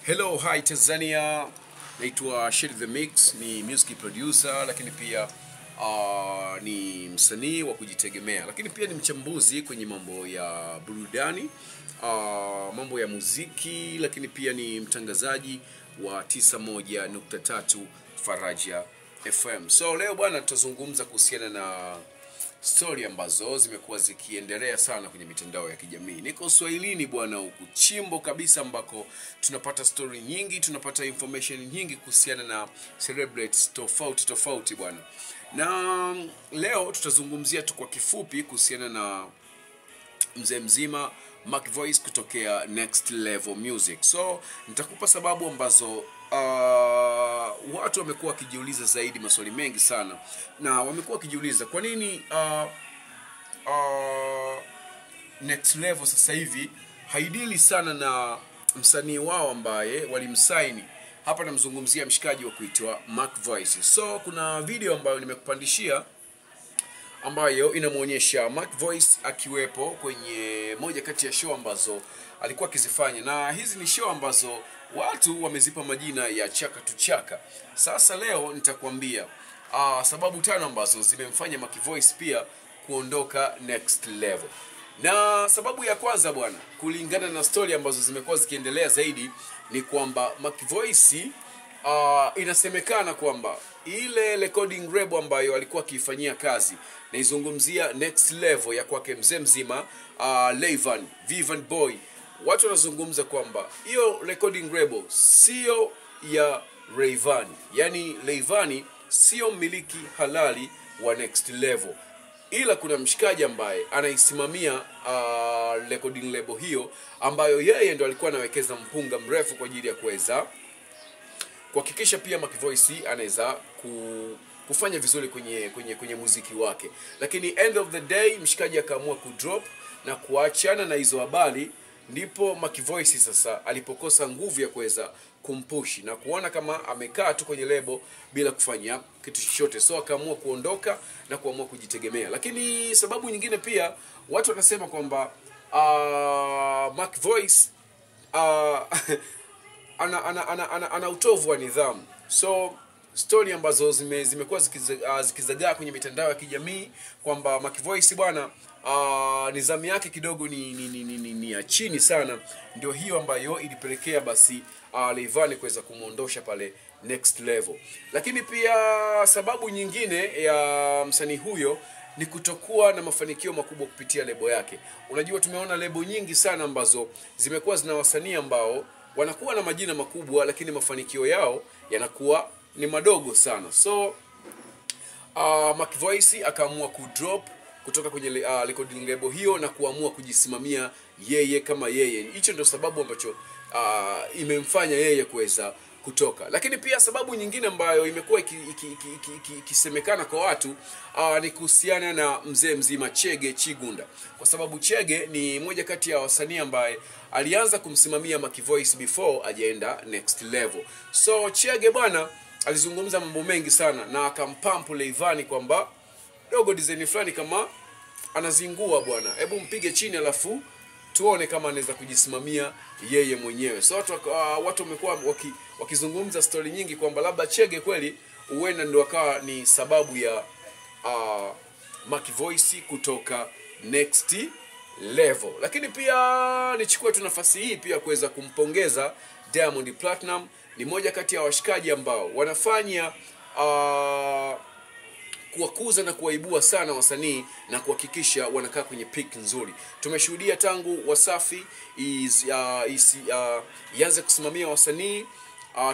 Hello, hi Tanzania. Naitwa Shady the Mix, ni music producer lakini pia ni msanii wa kujitegemea, lakini pia ni mchambuzi kwenye mambo ya burudani, mambo ya muziki, lakini pia ni mtangazaji wa 91.3 Faraja FM. So leo bwana tutazungumza kuhusiana na story ambazo zimekuwa zikiendelea sana kwenye mitandao ya kijamii. Niko Swahilini bwana, huku chimbo kabisa ambako tunapata story nyingi, tunapata information nyingi kuhusiana na celebrities tofauti bwana. Na leo tutazungumzia tu kwa kifupi kuhusiana na mzee mzima Mac Voice kutokea Next Level Music. So nitakupa sababu ambazo watu wamekuwa wakijiuliza zaidi maswali mengi sana, na wamekuwa wakijiuliza kwa nini Next Level sasa hivi haidili sana na msanii wao ambaye walimsaini. Hapa namzungumzia mshikaji wa kuitwa Mac Voice. So kuna video ambayo nimekupandishia ambayo inamuonyesha Mac Voice akiwepo kwenye moja kati ya show ambazo alikuwa akizifanya, na hizi ni show ambazo watu wamezipa majina ya chaka tu chaka. Sasa leo nitakwambia sababu 5 ambazo zimemfanya Mac Voice pia kuondoka Next Level. Na sababu ya kwanza bwana, kulingana na story ambazo zimekuwa zikiendelea zaidi, ni kwamba Mac Voice inasemekana kwamba ile recording label ambayo alikuwa akifanyia kazi, naizungumzia Next Level ya kwake mzee mzima Rayvanny Vivian Boy, watu wanazungumza kwamba hiyo recording label sio ya Rayvanny, yani Rayvanny sio mmiliki halali wa Next Level, ila kuna mshikaji ambaye anaisimamia recording label hiyo, ambayo yeye ndo alikuwa anawekeza mpunga mrefu kwa ajili ya kuweza kuhakikisha pia Mac Voice anaweza kufanya vizuri kwenye muziki wake. Lakini end of the day mshikaji akaamua kudrop na kuachana na hizo habari, ndipo Mac Voice sasa alipokosa nguvu ya kuweza kumpush na kuona kama amekaa tu kwenye lebo bila kufanya kitu chochote, so akaamua kuondoka na kuamua kujitegemea. Lakini sababu nyingine pia watu wanasema kwamba Mac Voice ana utovu wa nidhamu. So story ambazo zimekuwa zikizagaa kwenye mitandao ya kijamii kwamba Mac Voice bwana nidhamu yake kidogo ni ya chini sana, ndio hiyo ambayo ilipelekea basi Rayvanny kuweza kumuondosha pale Next Level. Lakini pia sababu nyingine ya msanii huyo ni kutokuwa na mafanikio makubwa kupitia lebo yake. Unajua tumeona lebo nyingi sana ambazo zimekuwa zina wasanii ambao wanakuwa na majina makubwa lakini mafanikio yao yanakuwa ni madogo sana. So Mac Voice akaamua kudrop kutoka kwenye recording label hiyo na kuamua kujisimamia yeye kama yeye. Hicho ndio sababu ambacho imemfanya yeye kuweza kutoka. Lakini pia sababu nyingine ambayo imekuwa ikisemekana kwa watu ni kuhusiana na mzee mzima Chege Chigunda, kwa sababu Chege ni moja kati ya wasanii ambaye alianza kumsimamia Mac Voice before ajaenda Next Level. So Chege bwana alizungumza mambo mengi sana na akampampu Rayvanny kwamba dogo design fulani kama anazingua bwana, hebu mpige chini alafu tuone kama anaweza kujisimamia yeye mwenyewe. So watu wamekuwa wakizungumza story nyingi kwamba labda Chege kweli huenda ndio akawa ni sababu ya Mac Voice kutoka Next Level. Lakini pia nichukue tu nafasi hii pia kuweza kumpongeza Diamond Platinum. Ni moja kati ya washikaji ambao wanafanya kuwakuza na kuwaibua sana wasanii na kuhakikisha wanakaa kwenye peak nzuri. Tumeshuhudia tangu Wasafi ianze kusimamia wasanii,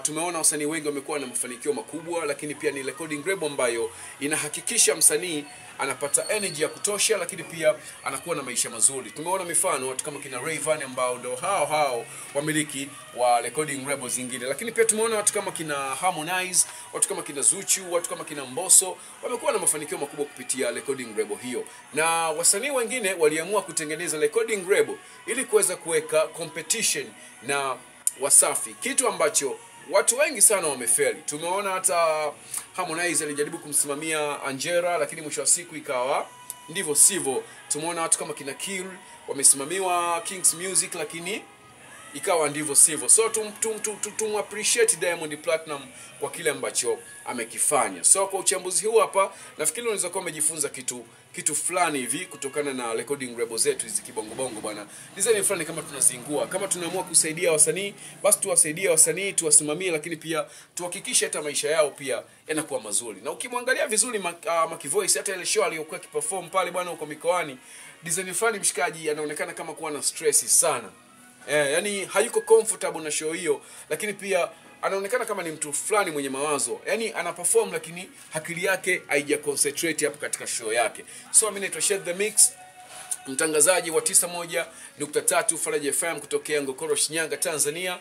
tumeona wasanii wengi wamekuwa na mafanikio makubwa, lakini pia ni recording label ambayo inahakikisha msanii anapata energy ya kutosha, lakini pia anakuwa na maisha mazuri. Tumeona mifano watu kama kina Rayvanny ambao ndio hao wamiliki wa recording label zingine, lakini pia tumeona watu kama kina Harmonize, watu kama kina Zuchu, watu kama kina Mbosso wamekuwa na mafanikio makubwa kupitia recording label hiyo. Na wasanii wengine waliamua kutengeneza recording label ili kuweza kuweka competition na Wasafi, kitu ambacho watu wengi sana wamefeli. Tumeona hata Harmonize alijaribu kumsimamia Angela, lakini mwisho wa siku ikawa ndivyo sivyo. Tumeona watu kama kina Kill wamesimamiwa Kings Music, lakini ikawa ndivyo sivyo. So tum appreciate Diamond Platinum kwa kile ambacho amekifanya. So kwa uchambuzi huu hapa, nafikiri unaweza kuwa umejifunza kitu fulani hivi kutokana na recording label zetu hizi kibongo bongo bwana. Design fulani kama tunazingua, kama tunaamua kusaidia wasanii, basi tuwasaidie wasanii, tuwasimamie, lakini pia tuhakikishe hata maisha yao pia yanakuwa mazuri. Na ukimwangalia vizuri Mac Voice, hata ile show aliyokuwa akiperform pale bwana huko mikoani, design fulani mshikaji anaonekana kama kuwa na stress sana. Yani hayuko comfortable na show hiyo, lakini pia anaonekana kama ni mtu fulani mwenye mawazo. Yani ana perform lakini akili yake haija concentrate hapo katika show yake. So mimi naitwa Shed the Mix, mtangazaji wa 91.3 Faraja FM kutokea Ngokoro, Shinyanga, Tanzania.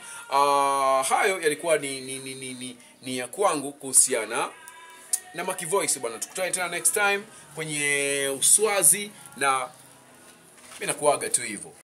Hayo yalikuwa ni ya kwangu kuhusiana na Mac Voice bwana. Tukutane tena next time kwenye Uswazi, na mimi nakuaga tu hivyo.